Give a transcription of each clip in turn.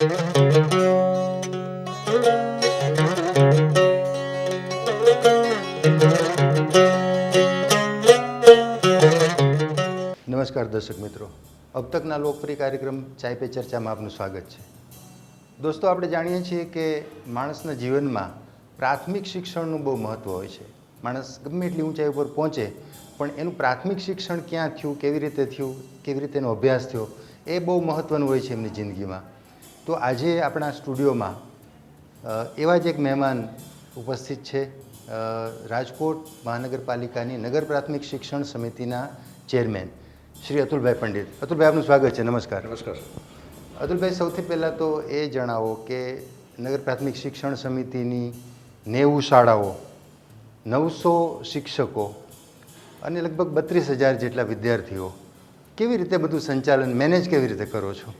નમસ્કાર દર્શક મિત્રો, अब तकના લોકપ્રિય કાર્યક્રમ ચાય પે ચર્ચામાં આપનું સ્વાગત છે। દોસ્તો, આપણે જાણીએ છીએ કે માણસના જીવનમાં પ્રાથમિક શિક્ષણનું બહુ મહત્ત્વ હોય છે। માણસ ગમે એટલી ઊંચાઈ ઉપર પહોંચે પણ એનું પ્રાથમિક શિક્ષણ ક્યાં થયું, કેવી રીતે એનો અભ્યાસ થયો, એ બહુ મહત્ત્વનું હોય છે એમની જિંદગીમાં। તો આજે આપણા સ્ટુડિયોમાં એવા જ એક મહેમાન ઉપસ્થિત છે, રાજકોટ મહાનગરપાલિકાની નગર પ્રાથમિક શિક્ષણ સમિતિના ચેરમેન શ્રી અતુલભાઈ પંડિત। અતુલભાઈ, આપનું સ્વાગત છે। નમસ્કાર। નમસ્કાર। અતુલભાઈ, સૌથી પહેલાં તો એ જણાવો કે નગર પ્રાથમિક શિક્ષણ સમિતિની 90 શાળાઓ, 900 શિક્ષકો અને લગભગ 32,000 જેટલા વિદ્યાર્થીઓ, કેવી રીતે બધું સંચાલન મેનેજ કેવી રીતે કરો છો?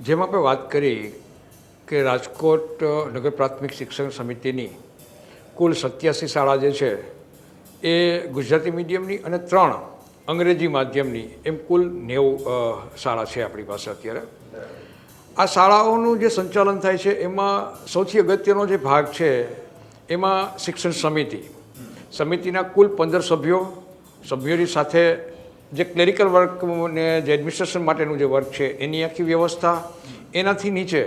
જેમ આપણે વાત કરી કે રાજકોટ નગર પ્રાથમિક શિક્ષણ સમિતિની કુલ 87 શાળા જે છે એ ગુજરાતી મીડિયમની અને 3 અંગ્રેજી માધ્યમની, એમ કુલ 90 શાળા છે આપણી પાસે અત્યારે। આ શાળાઓનું જે સંચાલન થાય છે એમાં સૌથી અગત્યનો જે ભાગ છે એમાં શિક્ષણ સમિતિના કુલ 15 સભ્યોની સાથે જે ક્લેરિકલ વર્ક ને જે એડમિનિસ્ટ્રેશન માટેનું જે વર્ક છે એની આખી વ્યવસ્થા, એનાથી નીચે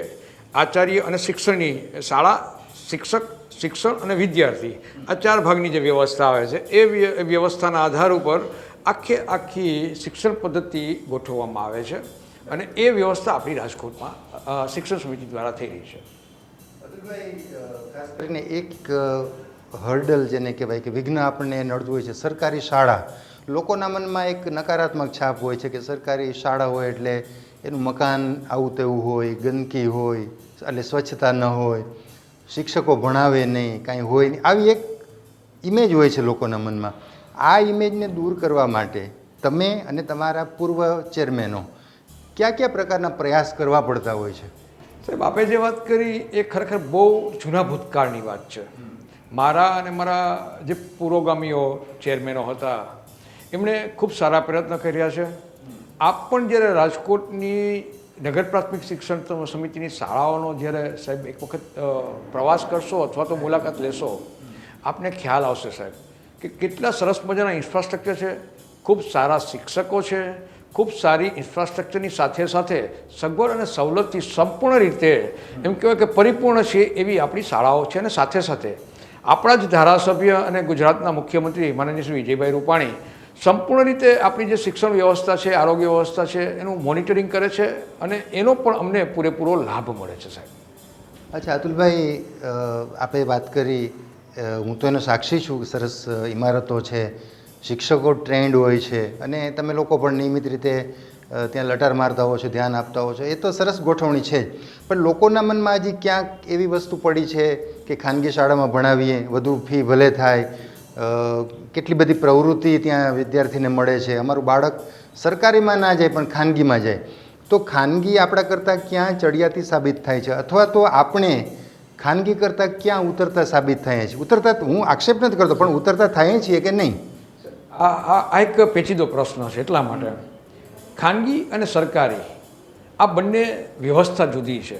આચાર્ય અને શિક્ષણની શાળા, શિક્ષણ અને વિદ્યાર્થી, આ 4 ભાગની જે વ્યવસ્થા આવે છે એ વ્યવસ્થાના આધાર ઉપર આખી શિક્ષણ પદ્ધતિ ગોઠવવામાં આવે છે અને એ વ્યવસ્થા આપણી રાજકોટમાં શિક્ષણ સમિતિ દ્વારા થઈ રહી છે। અતુલભાઈ, ખાસ કરીને એક હર્ડલ જેને કહેવાય કે વિઘ્ન આપણને નડતું હોય છે, સરકારી શાળા। લોકોના મનમાં એક નકારાત્મક છાપ હોય છે કે સરકારી શાળા હોય એટલે એનું મકાન આવું તેવું હોય, ગંદકી હોય, એટલે સ્વચ્છતા ન હોય, શિક્ષકો ભણાવે નહીં, કાંઈ હોય નહીં, આવી એક ઇમેજ હોય છે લોકોના મનમાં। આ ઇમેજને દૂર કરવા માટે તમે અને તમારા પૂર્વ ચેરમેનો કયા પ્રકારના પ્રયાસ કરવા પડતા હોય છે? સાહેબ, આપે જે વાત કરી એ ખરેખર બહુ જૂના ભૂતકાળની વાત છે। મારા અને મારા જે પુરોગામીઓ ચેરમેનો હતા એમણે ખૂબ સારા પ્રયત્ન કર્યા છે। આપ પણ જ્યારે રાજકોટની નગર પ્રાથમિક શિક્ષણ સમિતિની શાળાઓનો જ્યારે સાહેબ એક વખત પ્રવાસ કરશો અથવા તો મુલાકાત લેશો, આપને ખ્યાલ આવશે સાહેબ કે કેટલા સરસ મજાના ઇન્ફ્રાસ્ટ્રક્ચર છે, ખૂબ સારા શિક્ષકો છે, ખૂબ સારી ઇન્ફ્રાસ્ટ્રક્ચરની સાથે સગવડ અને સવલતથી સંપૂર્ણ રીતે એમ કહેવાય કે પરિપૂર્ણ છે એવી આપણી શાળાઓ છે। અને સાથે આપણા જ ધારાસભ્ય અને ગુજરાતના મુખ્યમંત્રી માનનીય શ્રી વિજયભાઈ રૂપાણી સંપૂર્ણ રીતે આપણી જે શિક્ષણ વ્યવસ્થા છે, આરોગ્ય વ્યવસ્થા છે એનું મોનિટરિંગ કરે છે અને એનો પણ અમને પૂરેપૂરો લાભ મળે છે સાહેબ। અચ્છા અતુલભાઈ, આપણે વાત કરી, હું તો એનો સાક્ષી છું, સરસ ઇમારતો છે, શિક્ષકો ટ્રેન્ડ હોય છે અને તમે લોકો પણ નિયમિત રીતે ત્યાં લટાર મારતા હો છો, ધ્યાન આપતા હો છો, એ તો સરસ ગોઠવણી છે જ। પણ લોકોના મનમાં હજી ક્યાંક એવી વસ્તુ પડી છે કે ખાનગી શાળામાં ભણાવીએ, વધુ ફી ભલે થાય, કેટલી બધી પ્રવૃત્તિ ત્યાં વિદ્યાર્થીને મળે છે, અમારું બાળક સરકારીમાં ના જાય પણ ખાનગીમાં જાય, તો ખાનગી આપણા કરતાં ક્યાં ચડિયાતી સાબિત થાય છે અથવા તો આપણે ખાનગી કરતાં ક્યાં ઉતરતા સાબિત થઈએ છીએ? ઉતરતા, હું આક્ષેપ નથી કરતો, પણ ઉતરતા થઈએ છીએ કે નહીં? આ એક પેચીદો પ્રશ્ન છે। એટલા માટે ખાનગી અને સરકારી આ બંને વ્યવસ્થા જુદી છે।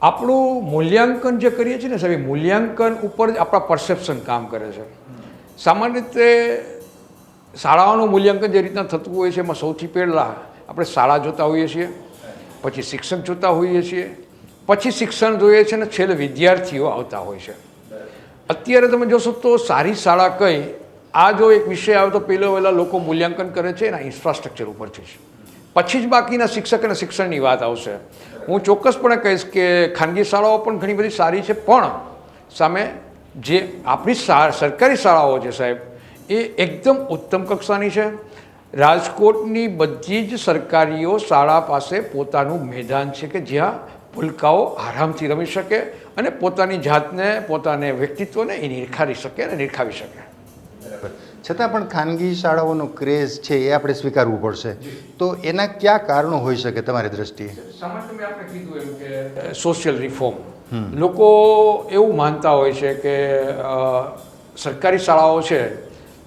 આપણું મૂલ્યાંકન જે કરીએ છીએ ને સાહેબ, મૂલ્યાંકન ઉપર જ આપણા પરસેપ્શન કામ કરે છે। સામાન્ય રીતે શાળાઓનું મૂલ્યાંકન જે રીતના થતું હોય છે એમાં સૌથી પહેલાં આપણે શાળા જોતા હોઈએ છીએ, પછી શિક્ષક જોતા હોઈએ છીએ, પછી શિક્ષણ જોઈએ છે અને છેલ્લે વિદ્યાર્થીઓ આવતા હોય છે। અત્યારે તમે જોશો તો સારી શાળા કઈ, આ જો એક વિષય આવે તો પહેલાં લોકો મૂલ્યાંકન કરે છે એના ઇન્ફ્રાસ્ટ્રક્ચર ઉપરથી જ, પછી જ બાકીના શિક્ષક અને શિક્ષણની વાત આવશે। હું ચોક્કસપણે કહીશ કે ખાનગી શાળાઓ પણ ઘણી બધી સારી છે, પણ સામે જે આપણી સરકારી શાળાઓ છે સાહેબ એ એકદમ ઉત્તમ કક્ષાની છે। રાજકોટની બધી જ સરકારીઓ શાળા પાસે પોતાનું મેદાન છે કે જ્યાં ભૂલકાઓ આરામથી રમી શકે અને પોતાની જાતને, પોતાને વ્યક્તિત્વને એ નિખારી શકે અને નિખાવી શકે। છતાં પણ ખાનગી શાળાઓનો ક્રેઝ છે એ આપણે સ્વીકારવું પડશે, તો એના કયા કારણો હોઈ શકે તમારી દ્રષ્ટિએ? સામાન્ય મેં આપણે કીધું એમ કે સોશિયલ રિફોર્મ, લોકો એવું માનતા હોય છે કે સરકારી શાળાઓ છે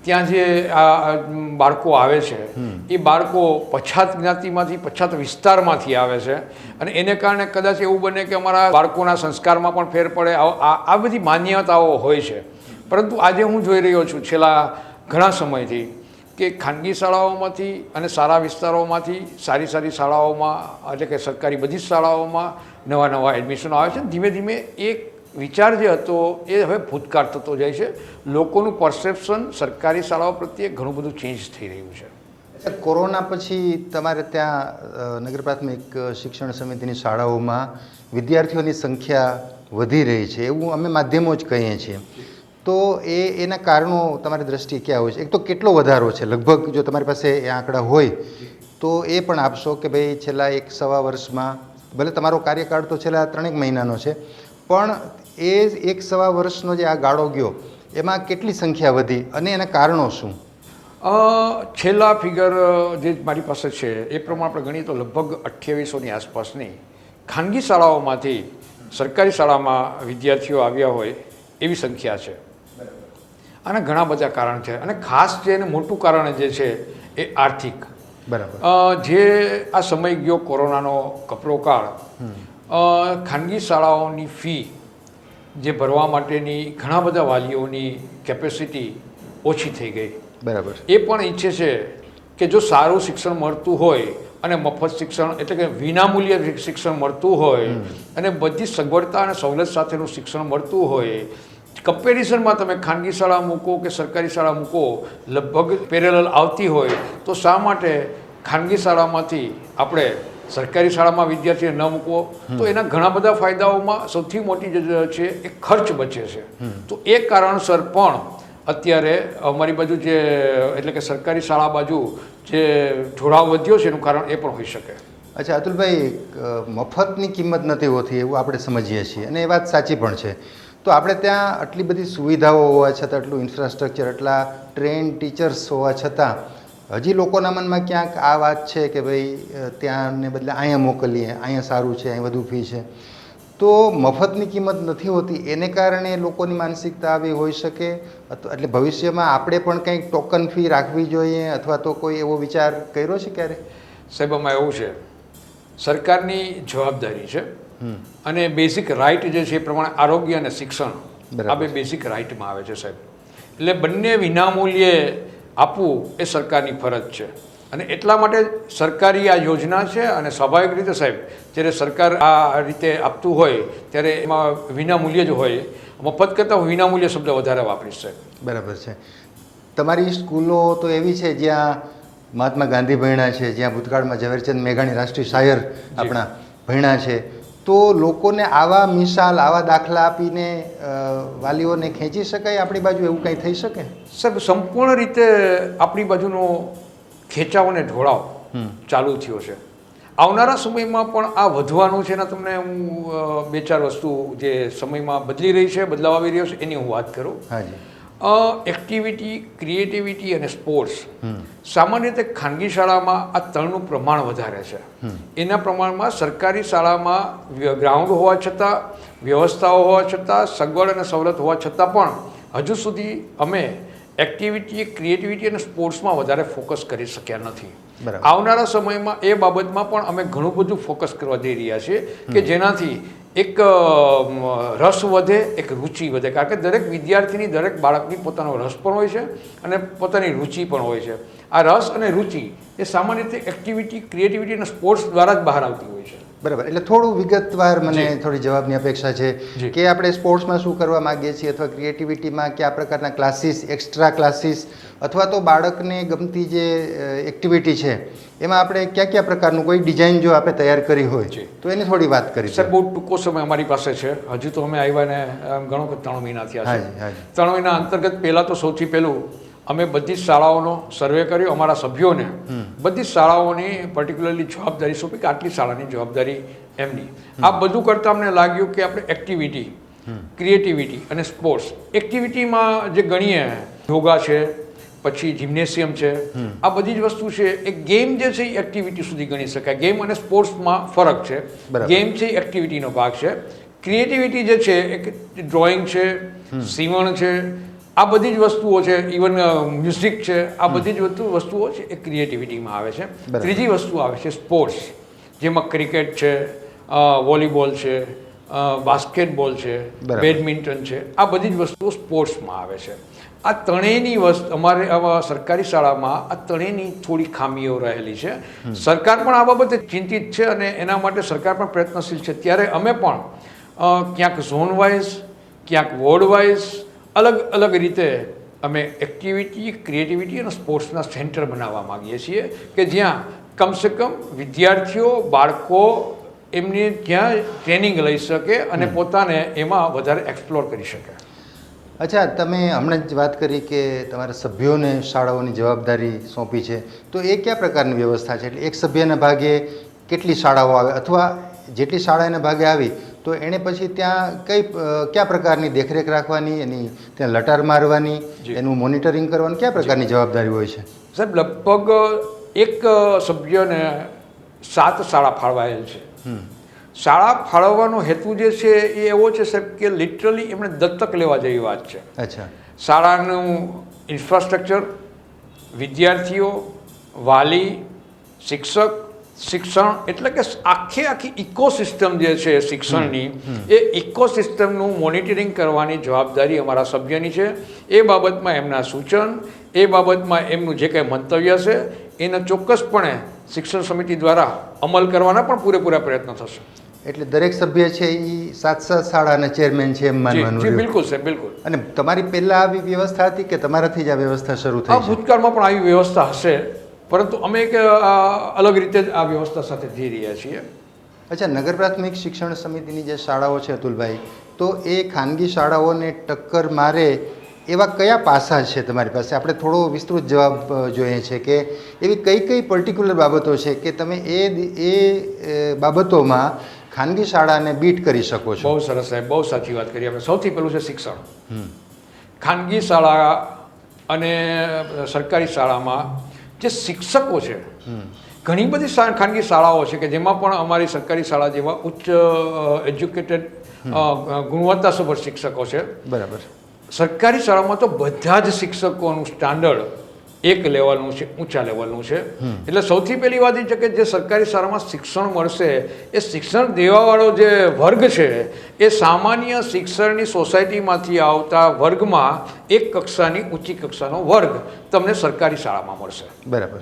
ત્યાં જે આ બાળકો આવે છે એ બાળકો પછાત જ્ઞાતિમાંથી પછાત વિસ્તારમાંથી આવે છે અને એને કારણે કદાચ એવું બને કે અમારા બાળકોના સંસ્કારમાં પણ ફેર પડે, આ બધી માન્યતાઓ હોય છે. પરંતુ આજે હું જોઈ રહ્યો છું છેલ્લા ઘણા સમયથી કે ખાનગી શાળાઓમાંથી અને સારા વિસ્તારોમાંથી સારી શાળાઓમાં એટલે કે સરકારી બધી જ શાળાઓમાં નવા એડમિશનો આવે છે. ધીમે ધીમે એક વિચાર જે હતો એ હવે ભૂતકાળ થતો જાય છે. લોકોનું પરસેપ્શન સરકારી શાળાઓ પ્રત્યે ઘણું બધું ચેન્જ થઈ રહ્યું છે. કોરોના પછી તમારે ત્યાં નગર પ્રાથમિક શિક્ષણ સમિતિની શાળાઓમાં વિદ્યાર્થીઓની સંખ્યા વધી રહી છે એવું અમે માધ્યમો જ કહીએ છીએ. તો એના કારણો તમારી દ્રષ્ટિએ ક્યાં હોય છે? એક તો કેટલો વધારો છે લગભગ, જો તમારી પાસે એ આંકડા હોય તો એ પણ આપશો કે ભાઈ છેલ્લા 1-1.25 વર્ષમાં, ભલે તમારો કાર્યકાળ તો છેલ્લા 3 મહિનાનો છે, પણ એ 1-1.25 વર્ષનો જે આ ગાળો ગયો એમાં કેટલી સંખ્યા વધી અને એના કારણો શું? છેલ્લા ફિગર જે મારી પાસે છે એ પ્રમાણે આપણે ગણીએ તો લગભગ 2800ની આસપાસની ખાનગી શાળાઓમાંથી સરકારી શાળામાં વિદ્યાર્થીઓ આવ્યા હોય એવી સંખ્યા છે. આના ઘણા બધા કારણ છે અને ખાસ જે એને મોટું કારણ જે છે એ આર્થિક. બરાબર. જે આ સમય ગયો કોરોનાનો કપરો કાળ, ખાનગી શાળાઓની ફી જે ભરવા માટેની ઘણા બધા વાલીઓની કેપેસિટી ઓછી થઈ ગઈ. બરાબર. એ પણ ઈચ્છે છે કે જો સારું શિક્ષણ મળતું હોય અને મફત શિક્ષણ એટલે કે વિનામૂલ્યે શિક્ષણ મળતું હોય અને બધી સગવડતા અને સવલત સાથેનું શિક્ષણ મળતું હોય, કમ્પેરિઝનમાં તમે ખાનગી શાળા મૂકો કે સરકારી શાળા મૂકો લગભગ પેરેલલ આવતી હોય તો શા માટે ખાનગી શાળામાંથી આપણે સરકારી શાળામાં વિદ્યાર્થીને ન મૂકવો? તો એના ઘણા બધા ફાયદાઓમાં સૌથી મોટી જે છે એ ખર્ચ બચે છે. તો એ કારણસર પણ અત્યારે અમારી બાજુ જે એટલે કે સરકારી શાળા બાજુ જે ઢોળાવ વધ્યો છે એનું કારણ એ પણ હોઈ શકે. અચ્છા અતુલભાઈ, મફતની કિંમત નથી હોતી એવું આપણે સમજીએ છીએ અને એ વાત સાચી પણ છે. તો આપણે ત્યાં આટલી બધી સુવિધાઓ હોવા છતાં, આટલું ઇન્ફ્રાસ્ટ્રક્ચર, આટલા ટ્રેન્ડ ટીચર્સ હોવા છતાં હજી લોકોના મનમાં ક્યાંક આ વાત છે કે ભાઈ ત્યાંને બદલે અહીંયા મોકલીએ, અહીંયા સારું છે, અહીં વધુ ફી છે. તો મફતની કિંમત નથી હોતી એને કારણે લોકોની માનસિકતા આવી હોઈ શકે. એટલે ભવિષ્યમાં આપણે પણ કંઈક ટોકન ફી રાખવી જોઈએ અથવા તો કોઈ એવો વિચાર કર્યો છે ક્યારે? સાહેબ, આમાં એવું છે, સરકારની જવાબદારી છે અને બેઝિક રાઇટ જે છે એ પ્રમાણે આરોગ્ય અને શિક્ષણ આ બે બેઝિક રાઇટમાં આવે છે સાહેબ. એટલે બંને વિનામૂલ્યે આપવું એ સરકારની ફરજ છે અને એટલા માટે સરકારી આ યોજના છે. અને સ્વાભાવિક રીતે સાહેબ જ્યારે સરકાર આ રીતે આપતું હોય ત્યારે એમાં વિનામૂલ્ય જ હોય. મફત કરતાં વિનામૂલ્ય શબ્દ વધારે વાપરીશ સાહેબ. બરાબર છે. તમારી સ્કૂલો તો એવી છે જ્યાં મહાત્મા ગાંધી ભણ્યા છે, જ્યાં ભૂતકાળમાં ઝવેરચંદ મેઘાણી રાષ્ટ્રીય શાયર આપણા ભણ્યા છે. તો લોકોને આવા મિસાલ, આવા દાખલા આપીને વાલીઓને ખેંચી શકાય આપણી બાજુ, એવું કંઈ થઈ શકે? સાહેબ, સંપૂર્ણ રીતે આપણી બાજુનો ખેંચાવ અને ઢોળાવ ચાલુ થયો છે. આવનારા સમયમાં પણ આ વધવાનું છે ને. તમને હું 2-4 વસ્તુ જે સમયમાં બદલી રહી છે, બદલાવ આવી રહ્યો છે એની હું વાત કરું. હાજી. એક્ટિવિટી, ક્રિએટિવિટી અને સ્પોર્ટ્સ સામાન્ય રીતે ખાનગી શાળામાં આ ત્રણનું પ્રમાણ વધારે છે. એના પ્રમાણમાં સરકારી શાળામાં ગ્રાઉન્ડ હોવા છતાં, વ્યવસ્થાઓ હોવા છતાં, સગવડ અને સવલત હોવા છતાં પણ હજુ સુધી અમે એક્ટિવિટી, ક્રિએટિવિટી અને સ્પોર્ટ્સમાં વધારે ફોકસ કરી શક્યા નથી. આવનારા સમયમાં એ બાબતમાં પણ અમે ઘણું બધું ફોકસ કરવા જઈ રહ્યા છીએ કે જેનાથી એક રસ વધે, એક રુચિ વધે. કારણ કે દરેક વિદ્યાર્થીની, દરેક બાળકની પોતાનો રસ પણ હોય છે અને પોતાની રુચિ પણ હોય છે. આ રસ અને રુચિ એ સામાન્ય રીતે એક્ટિવિટી, ક્રિએટિવિટી અને સ્પોર્ટ્સ દ્વારા જ બહાર આવતી હોય છે. બરાબર. એટલે થોડું વિગતવાર મને થોડી જવાબની અપેક્ષા છે કે આપણે સ્પોર્ટ્સમાં શું કરવા માગીએ છીએ અથવા ક્રિએટિવિટીમાં કયા પ્રકારના ક્લાસીસ, એક્સ્ટ્રા ક્લાસીસ અથવા તો બાળકને ગમતી જે એક્ટિવિટી છે એમાં આપણે કયા કયા પ્રકારનું કોઈ ડિઝાઇન જો આપણે તૈયાર કરી હોય તો એની થોડી વાત કરી. સર, બહુ ટૂંકો સમય અમારી પાસે છે. હજુ તો અમે આવ્યા ને ઘણો કે 3 મહિના થયા છે. 3 મહિના અંતર્ગત પહેલાં તો સૌથી પહેલું અમે બધી જ શાળાઓનો સર્વે કર્યો. અમારા સભ્યોને બધી જ શાળાઓની પર્ટિક્યુલરલી જવાબદારી સોંપી કે આટલી શાળાની જવાબદારી એમની. આ બધું કરતાં અમને લાગ્યું કે આપણે એક્ટિવિટી, ક્રિએટિવિટી અને સ્પોર્ટ્સ. એક્ટિવિટીમાં જે ગણીએ યોગા છે, પછી જિમ્નેશિયમ છે, આ બધી જ વસ્તુ છે. એ ગેમ જે છે એ એક્ટિવિટી સુધી ગણી શકાય. ગેમ અને સ્પોર્ટ્સમાં ફરક છે. ગેમ છે એ એક્ટિવિટીનો ભાગ છે. ક્રિએટિવિટી જે છે એ ડ્રોઈંગ છે, સીવણ છે, આ બધી જ વસ્તુઓ છે, ઇવન મ્યુઝિક છે, આ બધી જ વસ્તુઓ છે એ ક્રિએટિવિટીમાં આવે છે. ત્રીજી વસ્તુ આવે છે સ્પોર્ટ્સ, જેમાં ક્રિકેટ છે, વોલીબોલ છે, બાસ્કેટબોલ છે, બેડમિન્ટન છે, આ બધી જ વસ્તુઓ સ્પોર્ટ્સમાં આવે છે. આ ત્રણેયની વસ્તુ અમારે આવા સરકારી શાળામાં આ ત્રણેયની થોડી ખામીઓ રહેલી છે. સરકાર પણ આ બાબતે ચિંતિત છે અને એના માટે સરકાર પણ પ્રયત્નશીલ છે. ત્યારે અમે પણ ક્યાંક ઝોન વાઇઝ, ક્યાંક વોર્ડ વાઇઝ અલગ અલગ રીતે અમે એક્ટિવિટી, ક્રિએટિવિટી અને સ્પોર્ટ્સના સેન્ટર બનાવવા માગીએ છીએ કે જ્યાં કમસે કમ વિદ્યાર્થીઓ, બાળકો એમની ત્યાં ટ્રેનિંગ લઈ શકે અને પોતાને એમાં વધારે એક્સપ્લોર કરી શકે. અચ્છા, તમે હમણાં જ વાત કરી કે તમારા સભ્યોને શાળાઓની જવાબદારી સોંપી છે, તો એ કયા પ્રકારની વ્યવસ્થા છે? એટલે એક સભ્યના ભાગે કેટલી શાળાઓ આવે, અથવા જેટલી શાળા એના ભાગે આવી તો એણે પછી ત્યાં કયા પ્રકારની દેખરેખ રાખવાની, એની ત્યાં લટાર મારવાની, એનું મોનિટરિંગ કરવાનું, કયા પ્રકારની જવાબદારી હોય છે? સાહેબ, લગભગ એક સભ્યને 7 શાળા ફાળવાયેલ છે. શાળા ફાળવવાનો હેતુ જે છે એ એવો છે સાહેબ કે લિટરલી એમણે દત્તક લેવા જેવી વાત છે. અચ્છા. શાળાનું ઇન્ફ્રાસ્ટ્રક્ચર, વિદ્યાર્થીઓ, વાલી, શિક્ષક, શિક્ષણ, એટલે કે આખી ઇકોસિસ્ટમ જે છે શિક્ષણની, એ ઇકોસિસ્ટમનું મોનિટરિંગ કરવાની જવાબદારી અમારા સભ્યની છે. એ બાબતમાં એમના સૂચન, એ બાબતમાં એમનું જે કંઈ મંતવ્ય છે એને ચોક્કસપણે શિક્ષણ સમિતિ દ્વારા અમલ કરવાના પણ પૂરેપૂરા પ્રયત્ન થશે. એટલે દરેક સભ્ય છે એ 7 શાળાના ચેરમેન છે એમ માનવાનું? જી બિલકુલ સાહેબ, બિલકુલ. અને તમારી પહેલાં આવી વ્યવસ્થા હતી કે તમારાથી જ આ વ્યવસ્થા શરૂ થઈ? ભૂતકાળમાં પણ આવી વ્યવસ્થા હશે, પરંતુ અમે એક અલગ રીતે જ આ વ્યવસ્થા સાથે જઈ રહ્યા છીએ. અચ્છા, નગર પ્રાથમિક શિક્ષણ સમિતિની જે શાળાઓ છે અતુલભાઈ, તો એ ખાનગી શાળાઓને ટક્કર મારે એવા કયા પાસા છે તમારી પાસે? આપણે થોડો વિસ્તૃત જવાબ જોઈએ છે કે એવી કઈ પર્ટિક્યુલર બાબતો છે કે તમે એ બાબતોમાં ખાનગી શાળાને બીટ કરી શકો છો? બહુ સરસ સાહેબ, બહુ સાચી વાત કરી આપણે. સૌથી પહેલું છે શિક્ષણ. ખાનગી શાળા અને સરકારી શાળામાં જે શિક્ષકો છે, ઘણી બધી ખાનગી શાળાઓ છે કે જેમાં પણ અમારી સરકારી શાળા જેવા ઉચ્ચ એજ્યુકેટેડ ગુણવત્તાસભર શિક્ષકો છે. બરાબર. સરકારી શાળામાં તો બધા જ શિક્ષકોનું સ્ટાન્ડર્ડ એક લેવલનું છે, ઊંચા લેવલનું છે. એટલે સૌથી પહેલી વાત એ છે કે જે સરકારી શાળામાં શિક્ષણ મળશે એ શિક્ષણ દેવાવાળો જે વર્ગ છે એ સામાન્ય શિક્ષણની સોસાયટીમાંથી આવતા વર્ગમાં એક કક્ષાની ઊંચી કક્ષાનો વર્ગ તમને સરકારી શાળામાં મળશે. બરાબર.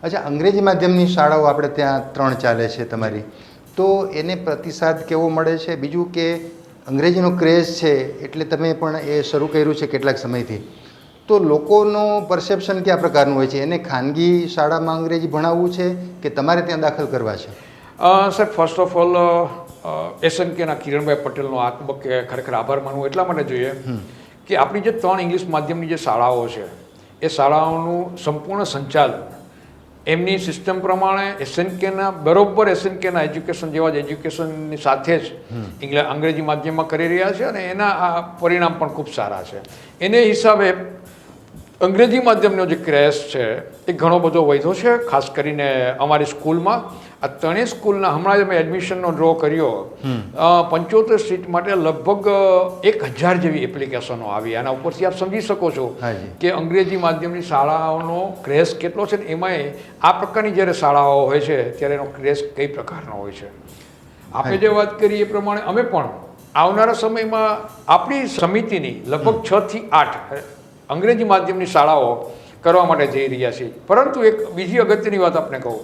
અચ્છા, અંગ્રેજી માધ્યમની શાળાઓ આપણે ત્યાં 3 ચાલે છે તમારી, તો એને પ્રતિસાદ કેવો મળે છે? બીજું કે અંગ્રેજીનો ક્રેઝ છે એટલે તમે પણ એ શરૂ કર્યું છે કેટલાક સમયથી, તો લોકોનો પરસેપ્શન કયા પ્રકારનું હોય છે? એને ખાનગી શાળામાં અંગ્રેજી ભણાવવું છે કે તમારે ત્યાં દાખલ કરવા છે? Sir, first of all એસએનકેના Kiranbhai પટેલનો આ તબક્કે ખરેખર આભાર માનવો એટલા માટે જોઈએ કે આપણી જે 3 ઇંગ્લિશ માધ્યમની જે શાળાઓ છે એ શાળાઓનું સંપૂર્ણ સંચાલન એમની સિસ્ટમ પ્રમાણે એસએનકેના એજ્યુકેશન જેવા જ એજ્યુકેશનની સાથે જ અંગ્રેજી માધ્યમમાં કરી રહ્યા છે અને એના આ પરિણામ પણ ખૂબ સારા છે. એને હિસાબે અંગ્રેજી માધ્યમનો જે ક્રેઝ છે એ ઘણો બધો વધ્યો છે, ખાસ કરીને અમારી સ્કૂલમાં. આ 3 સ્કૂલના હમણાં જ મેં એડમિશનનો ડ્રો કર્યો, 75 સીટ માટે લગભગ 1000 જેવી એપ્લિકેશનો આવી. આના ઉપરથી આપ સમજી શકો છો કે અંગ્રેજી માધ્યમની શાળાઓનો ક્રેઝ કેટલો છે. ને એમાંય આ પ્રકારની જ્યારે શાળાઓ હોય છે ત્યારે એનો ક્રેઝ કઈ પ્રકારનો હોય છે. આપણે જે વાત કરી એ પ્રમાણે અમે પણ આવનારા સમયમાં આપણી સમિતિની લગભગ 6 થી 8 અંગ્રેજી માધ્યમની શાળાઓ કરવા માટે જઈ રહ્યા છીએ. પરંતુ એક બીજી અગત્યની વાત આપણે કહું,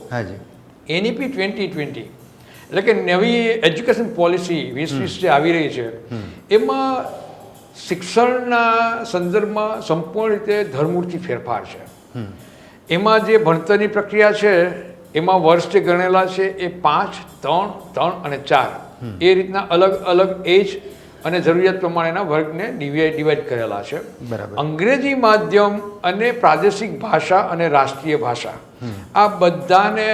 NEP 2020 એટલે કે નવી એજ્યુકેશન પોલિસી 2020 જે આવી રહી છે એમાં શિક્ષણના સંદર્ભમાં સંપૂર્ણ રીતે ધરમૂળથી ફેરફાર છે. એમાં જે ભણતરની પ્રક્રિયા છે એમાં વર્ષ જે ગણેલા છે એ 5, 3, 3 અને 4 એ રીતના અલગ અલગ એજ અને જરૂરિયાત પ્રમાણેના વર્ગને ડિવાઈડ કરેલા છે. અંગ્રેજી માધ્યમ અને પ્રાદેશિક ભાષા અને રાષ્ટ્રીય ભાષા આ બધાને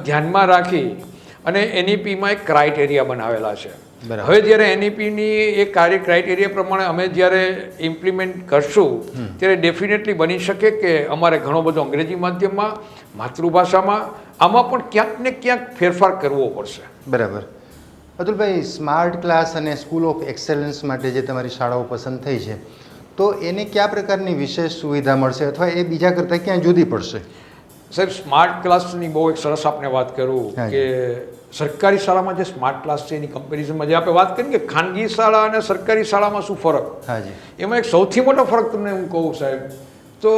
ધ્યાનમાં રાખી અને NEPમાં એક ક્રાઇટેરિયા બનાવેલા છે. હવે જ્યારે NEPની એ ક્રાઇટેરિયા પ્રમાણે અમે જ્યારે ઇમ્પ્લિમેન્ટ કરશું ત્યારે ડેફિનેટલી બની શકે કે અમારે ઘણો બધો અંગ્રેજી માધ્યમમાં, માતૃભાષામાં આમાં પણ ક્યાંક ને ક્યાંક ફેરફાર કરવો પડશે. બરાબર. અતુલભાઈ, સ્માર્ટ ક્લાસ અને સ્કૂલ ઓફ એક્સેલન્સ માટે જે તમારી શાળાઓ પસંદ થઈ છે, તો એને કયા પ્રકારની વિશેષ સુવિધા મળશે અથવા એ બીજા કરતાં ક્યાં જુદી પડશે? સાહેબ સ્માર્ટ ક્લાસની બહુ એક સરસ આપણે વાત કરું હા કે સરકારી શાળામાં જે સ્માર્ટ ક્લાસ છે એની કમ્પેરિઝનમાં જે આપણે વાત કરીએ કે ખાનગી શાળા અને સરકારી શાળામાં શું ફરક, હાજી. એમાં એક સૌથી મોટો ફરક તમને હું કહું સાહેબ, તો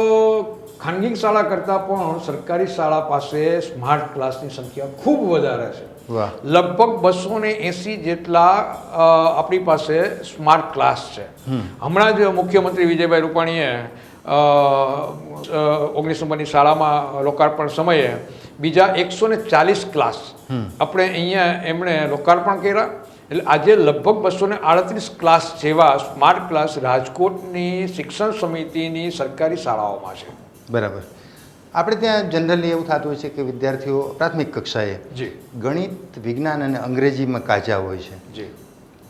ખાનગી શાળા કરતાં પણ સરકારી શાળા પાસે સ્માર્ટ ક્લાસની સંખ્યા ખૂબ વધારે છે. વાહ. લગભગ 280 જેટલા આપણી પાસે સ્માર્ટ ક્લાસ છે. હમણાં જ મુખ્યમંત્રી વિજયભાઈ રૂપાણીએ 19 નંબરની શાળામાં લોકાર્પણ સમયે બીજા 140 ક્લાસ આપણે અહીંયા એમણે લોકાર્પણ કર્યા. એટલે આજે લગભગ 238 ક્લાસ જેવા સ્માર્ટ ક્લાસ રાજકોટની શિક્ષણ સમિતિની સરકારી શાળાઓમાં છે. બરાબર. આપણે ત્યાં જનરલી એવું થતું હોય છે કે વિદ્યાર્થીઓ પ્રાથમિક કક્ષાએ જી ગણિત, વિજ્ઞાન અને અંગ્રેજીમાં કાચા હોય છે. જી.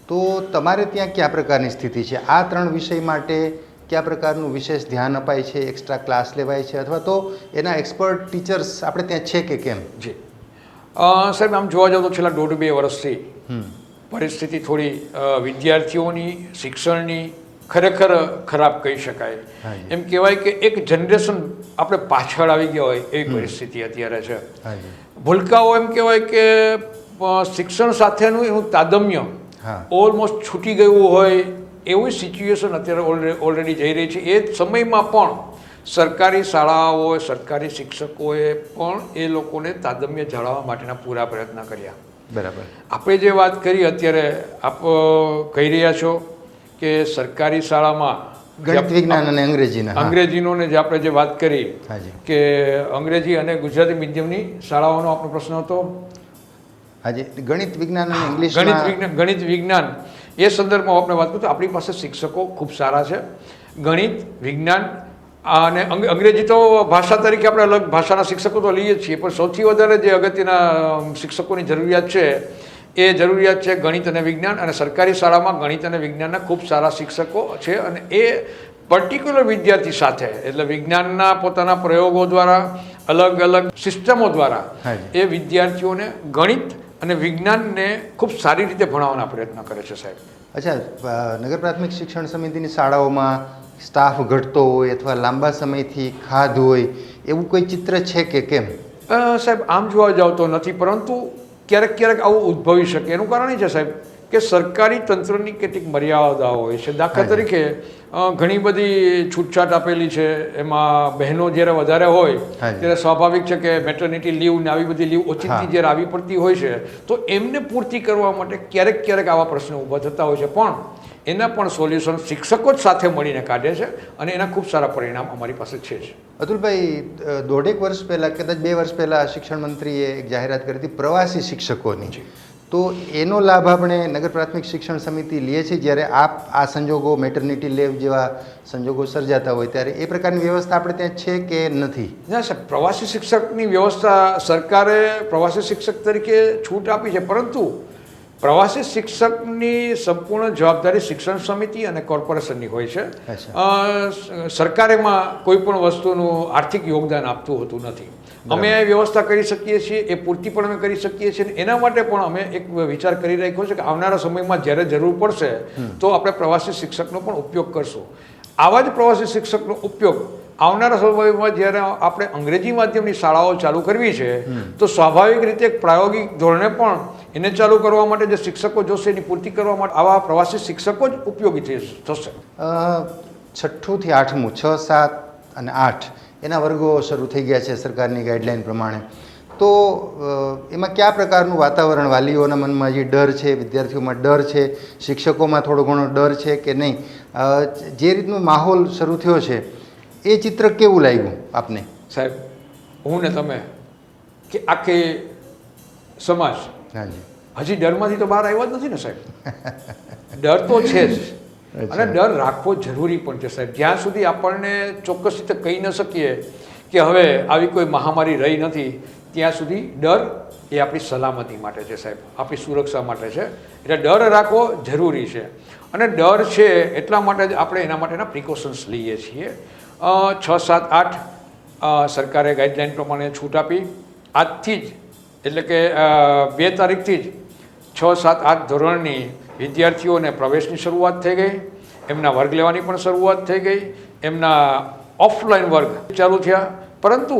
તો તમારે ત્યાં કયા પ્રકારની સ્થિતિ છે? આ 3 વિષય માટે કયા પ્રકારનું વિશેષ ધ્યાન અપાય છે? એક્સ્ટ્રા ક્લાસ લેવાય છે અથવા તો એના એક્સપર્ટ ટીચર્સ આપણે ત્યાં છે કે કેમ? જી સાહેબ, આમ જોવા જાવ તો છેલ્લા 1.5-2 વર્ષથી પરિસ્થિતિ થોડી વિદ્યાર્થીઓની શિક્ષણની ખરેખર ખરાબ કહી શકાય. એમ કહેવાય કે એક જનરેશન આપણે પાછળ આવી ગયા હોય એવી પરિસ્થિતિ અત્યારે છે. ભૂલકાઓ એમ કહેવાય કે શિક્ષણ સાથેનું એનું તાદમ્ય ઓલમોસ્ટ છૂટી ગયું હોય એવી સિચ્યુએશન અત્યારે ઓલરેડી જઈ રહી છે. એ જ સમયમાં પણ સરકારી શાળાઓએ, સરકારી શિક્ષકોએ પણ એ લોકોને તાદમ્ય જાળવવા માટેના પૂરા પ્રયત્ન કર્યા. બરાબર. આપણે જે વાત કરી અત્યારે આપ કહી રહ્યા છો કે સરકારી શાળામાં ગણિત, વિજ્ઞાન અને અંગ્રેજીનો ને જે આપણે જે વાત કરી કે અંગ્રેજી અને ગુજરાતી મીડિયમની શાળાઓનો આપણો પ્રશ્ન હતો. હાજી. ગણિત, વિજ્ઞાન અને ઇંગ્લિશ. ગણિત વિજ્ઞાન એ સંદર્ભમાં આપણે વાત કરીએ તો આપણી પાસે શિક્ષકો ખૂબ સારા છે. ગણિત, વિજ્ઞાન અને અંગ્રેજી તો ભાષા તરીકે આપણે અલગ ભાષાના શિક્ષકો તો લઈએ જ છીએ, પણ સૌથી વધારે જે અગત્યના શિક્ષકોની જરૂરિયાત છે એ જરૂરિયાત છે ગણિત અને વિજ્ઞાન. અને સરકારી શાળામાં ગણિત અને વિજ્ઞાનના ખૂબ સારા શિક્ષકો છે અને એ પર્ટિક્યુલર વિદ્યાર્થી સાથે એટલે વિજ્ઞાનના પોતાના પ્રયોગો દ્વારા, અલગ અલગ સિસ્ટમો દ્વારા એ વિદ્યાર્થીઓને ગણિત અને વિજ્ઞાનને ખૂબ સારી રીતે ભણાવવાના પ્રયત્ન કરે છે સાહેબ. અચ્છા, નગર પ્રાથમિક શિક્ષણ સમિતિની શાળાઓમાં સ્ટાફ ઘટતો હોય અથવા લાંબા સમયથી ખાધ હોય એવું કોઈ ચિત્ર છે કે કેમ? સાહેબ આમ જોવા જાવ તો નથી, પરંતુ ક્યારેક ક્યારેક આવું ઉદ્ભવી શકે. એનું કારણ એ છે સાહેબ કે સરકારી તંત્રની કેટલીક મર્યાદાઓ હોય છે. દાખલા તરીકે ઘણી બધી છૂટછાટ આપેલી છે. એમાં બહેનો જ્યારે વધારે હોય ત્યારે સ્વાભાવિક છે કે મેટર્નિટી લીવ ને આવી બધી લીવ ઓચિંતી જ્યારે આવી પડતી હોય છે તો એમને પૂર્તિ કરવા માટે ક્યારેક ક્યારેક આવા પ્રશ્નો ઊભા થતા હોય છે. પણ એના પણ સોલ્યુશન શિક્ષકો જ સાથે મળીને કાઢે છે અને એના ખૂબ સારા પરિણામ અમારી પાસે છે જ. અતુલભાઈ, 1.5 વર્ષ પહેલાં, કદાચ 2 વર્ષ પહેલાં શિક્ષણ મંત્રીએ એક જાહેરાત કરી હતી પ્રવાસી શિક્ષકોની. તો એનો લાભ આપણે નગર પ્રાથમિક શિક્ષણ સમિતિ લઈએ છીએ જ્યારે આ સંજોગો, મેટર્નિટી લીવ જેવા સંજોગો સર્જાતા હોય ત્યારે એ પ્રકારની વ્યવસ્થા આપણે ત્યાં છે કે નથી? ના સાહેબ, પ્રવાસી શિક્ષકની વ્યવસ્થા સરકારે પ્રવાસી શિક્ષક તરીકે છૂટ આપી છે, પરંતુ પ્રવાસી શિક્ષકની સંપૂર્ણ જવાબદારી શિક્ષણ સમિતિ અને કોર્પોરેશનની હોય છે. સરકાર એમાં કોઈ પણ વસ્તુનું આર્થિક યોગદાન આપતું હોતું નથી. અમે વ્યવસ્થા કરી શકીએ છીએ, એ પૂરતી પણ અમે કરી શકીએ છીએ. એના માટે પણ અમે એક વિચાર કરી રાખ્યો છે કે આવનારા સમયમાં જ્યારે જરૂર પડશે તો આપણે પ્રવાસી શિક્ષકનો પણ ઉપયોગ કરશું. આવા જ પ્રવાસી શિક્ષકનો ઉપયોગ આવનારા સમયમાં જ્યારે આપણે અંગ્રેજી માધ્યમની શાળાઓ ચાલુ કરવી છે તો સ્વાભાવિક રીતે એક પ્રાયોગિક ધોરણે પણ એને ચાલુ કરવા માટે જે શિક્ષકો જોશે એની પૂર્તિ કરવા માટે આવા પ્રવાસી શિક્ષકો જ ઉપયોગી થશે. 6ઠ્ઠું થી 8મું, 6, 7 અને 8 એના વર્ગો શરૂ થઈ ગયા છે સરકારની ગાઈડલાઈન પ્રમાણે. તો એમાં કયા પ્રકારનું વાતાવરણ? વાલીઓના મનમાં જે ડર છે, વિદ્યાર્થીઓમાં ડર છે, શિક્ષકોમાં થોડો ઘણો ડર છે કે નહીં? જે રીતનું માહોલ શરૂ થયો છે એ ચિત્ર કેવું લાગ્યું આપને? સાહેબ, હું ને તમે કે આખી સમાજ હજી ડરમાંથી તો બહાર આવ્યા જ નથી ને સાહેબ. ડર તો છે જ અને ડર રાખવો જરૂરી પણ છે સાહેબ. જ્યાં સુધી આપણને ચોક્કસ રીતે કહી ન શકીએ કે હવે આવી કોઈ મહામારી રહી નથી ત્યાં સુધી ડર એ આપણી સલામતી માટે છે સાહેબ, આપણી સુરક્ષા માટે છે. એટલે ડર રાખવો જરૂરી છે અને ડર છે એટલા માટે જ આપણે એના માટેના પ્રિકોશન્સ લઈએ છીએ. 6, 7, 8 સરકારે ગાઈડલાઈન પ્રમાણે છૂટ આપી. આજથી જ એટલે કે 2 તારીખથી જ 6, 7, 8 ધોરણની વિદ્યાર્થીઓને પ્રવેશની શરૂઆત થઈ ગઈ. એમના વર્ગ લેવાની પણ શરૂઆત થઈ ગઈ, એમના ઓફલાઈન વર્ગ ચાલુ થયા, પરંતુ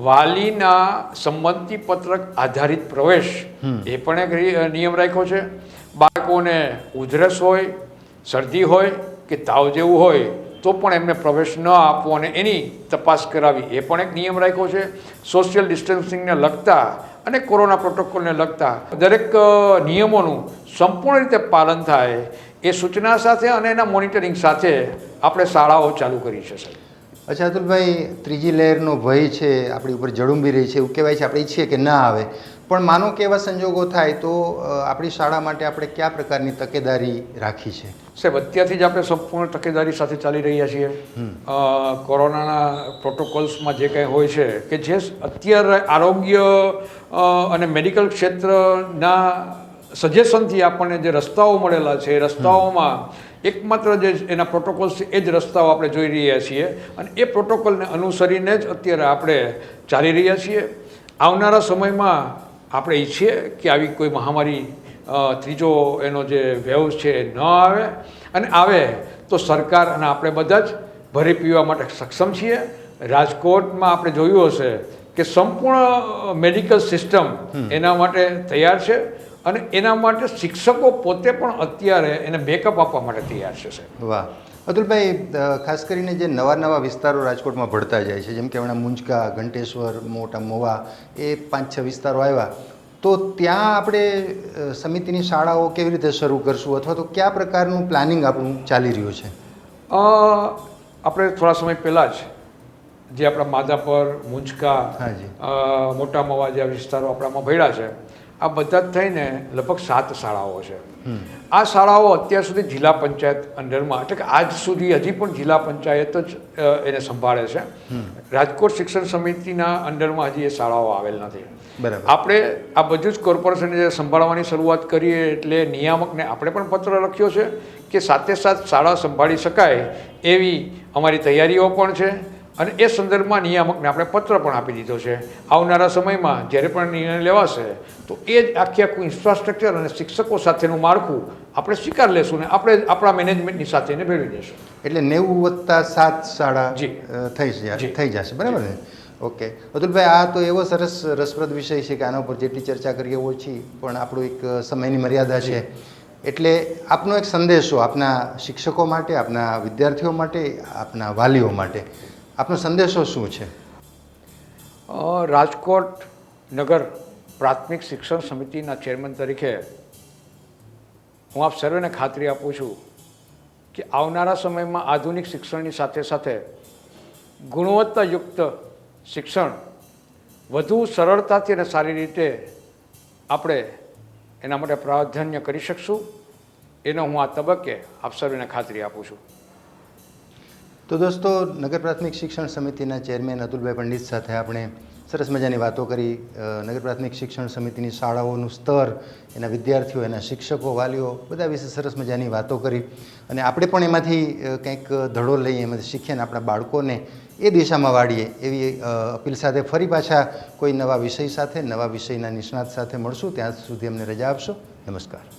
વાલીના સંમતિપત્રક આધારિત પ્રવેશ એ પણ એક નિયમ રાખ્યો છે. બાળકોને ઉધરસ હોય, શરદી હોય કે તાવ જેવું હોય તો પણ એમને પ્રવેશ ન આપવો અને એની તપાસ કરાવી એ પણ એક નિયમ રાખ્યો છે. સોશિયલ ડિસ્ટન્સિંગને લગતા અને કોરોના પ્રોટોકોલને લગતા દરેક નિયમોનું સંપૂર્ણ રીતે પાલન થાય એ સૂચના સાથે અને એના મોનિટરિંગ સાથે આપણે શાળાઓ ચાલુ કરી છે સાહેબ. અચ્છા અતુલભાઈ, ત્રીજી લહેરનો ભય છે આપણી ઉપર જડુંબી રહી છે એવું કહેવાય છે, આપણે ઈચ્છીએ કે ના આવે, પણ માનો કે એવા સંજોગો થાય તો આપણી શાળા માટે આપણે કયા પ્રકારની તકેદારી રાખી છે? સાહેબ, અત્યારથી જ આપણે સંપૂર્ણ તકેદારી સાથે ચાલી રહ્યા છીએ. કોરોનાના પ્રોટોકોલ્સમાં જે કંઈ હોય છે કે જે અત્યારે આરોગ્ય અને મેડિકલ ક્ષેત્રના સજેશનથી આપણને જે રસ્તાઓ મળેલા છે એ રસ્તાઓમાં એકમાત્ર જે એના પ્રોટોકોલ્સ છે એ જ રસ્તાઓ આપણે જોઈ રહ્યા છીએ અને એ પ્રોટોકોલને અનુસરીને જ અત્યારે આપણે ચાલી રહ્યા છીએ. આવનારા સમયમાં આપણે ઈચ્છીએ કે આવી કોઈ મહામારી ત્રીજો એનો જે વેવ છે ન આવે, અને આવે તો સરકાર અને આપણે બધા જ ભરી પીવા માટે સક્ષમ છીએ. રાજકોટમાં આપણે જોયું હશે કે સંપૂર્ણ મેડિકલ સિસ્ટમ એના માટે તૈયાર છે અને એના માટે શિક્ષકો પોતે પણ અત્યારે એને બેકઅપ આપવા માટે તૈયાર છે સાહેબ. વાહ અતુલભાઈ, ખાસ કરીને જે નવા નવા વિસ્તારો રાજકોટમાં ભળતા જાય છે, જેમ કે હમણાં મુંજકા, ઘંટેશ્વર, મોટા મોવા, એ 5-6 વિસ્તારો આવ્યા, તો ત્યાં આપણે સમિતિની શાળાઓ કેવી રીતે શરૂ કરશું અથવા તો કયા પ્રકારનું પ્લાનિંગ આપણું ચાલી રહ્યું છે? આપણે થોડા સમય પહેલાં જ જે આપણા માધાપર, મુંજકા, મોટા મોવા જેવા વિસ્તારો આપણામાં ભળ્યા છે, આ બધા જ થઈને લગભગ 7 શાળાઓ છે. આ શાળાઓ અત્યાર સુધી જિલ્લા પંચાયત અંડરમાં, એટલે કે આજ સુધી હજી પણ જિલ્લા પંચાયત જ એને સંભાળે છે. રાજકોટ શિક્ષણ સમિતિના અંડરમાં હજી એ શાળાઓ આવેલ નથી. બરાબર. આપણે આ બધું જ કોર્પોરેશને સંભાળવાની શરૂઆત કરીએ એટલે નિયામકને આપણે પણ પત્ર લખ્યો છે કે સાથે શાળા સંભાળી શકાય એવી અમારી તૈયારીઓ પણ છે અને એ સંદર્ભમાં નિયામકને આપણે પત્ર પણ આપી દીધો છે. આવનારા સમયમાં જ્યારે પણ નિર્ણય લેવાશે તો એ જ આખું ઇન્ફ્રાસ્ટ્રક્ચર અને શિક્ષકો સાથેનું માળખું આપણે સ્વીકાર લેશું ને આપણે આપણા મેનેજમેન્ટની સાથે એને ભેળવી દઈશું. એટલે 90+7 શાળા થઈ જશે, બરાબર ને? ઓકે અતુલભાઈ, આ તો એવો સરસ રસપ્રદ વિષય છે કે આના ઉપર જેટલી ચર્ચા કરીએ ઓછી, પણ આપણું એક સમયની મર્યાદા છે. એટલે આપનો એક સંદેશો આપના શિક્ષકો માટે, આપના વિદ્યાર્થીઓ માટે, આપના વાલીઓ માટે આપનો સંદેશો શું છે? રાજકોટ નગર પ્રાથમિક શિક્ષણ સમિતિના ચેરમેન તરીકે હું આપ સર્વેને ખાતરી આપું છું કે આવનારા સમયમાં આધુનિક શિક્ષણની સાથે સાથે ગુણવત્તાયુક્ત શિક્ષણ વધુ સરળતાથી અને સારી રીતે આપણે એના માટે પ્રાધાન્ય કરી શકશું, એનો હું આ તબક્કે આપ સર્વેને ખાતરી આપું છું. તો દોસ્તો, નગર પ્રાથમિક શિક્ષણ સમિતિના ચેરમેન અતુલભાઈ પંડિત સાથે આપણે સરસ મજાની વાતો કરી. નગર પ્રાથમિક શિક્ષણ સમિતિની શાળાઓનું સ્તર, એના વિદ્યાર્થીઓ, એના શિક્ષકો, વાલીઓ બધા વિશે સરસ મજાની વાતો કરી અને આપણે પણ એમાંથી કંઈક ધડો લઈએ, એમાંથી શીખીએ અને આપણા બાળકોને એ દિશામાં વાળીએ એવી અપીલ સાથે ફરી પાછા કોઈ નવા વિષય સાથે, નવા વિષયના નિષ્ણાત સાથે મળશું. ત્યાં સુધી અમને રજા આપશો. નમસ્કાર.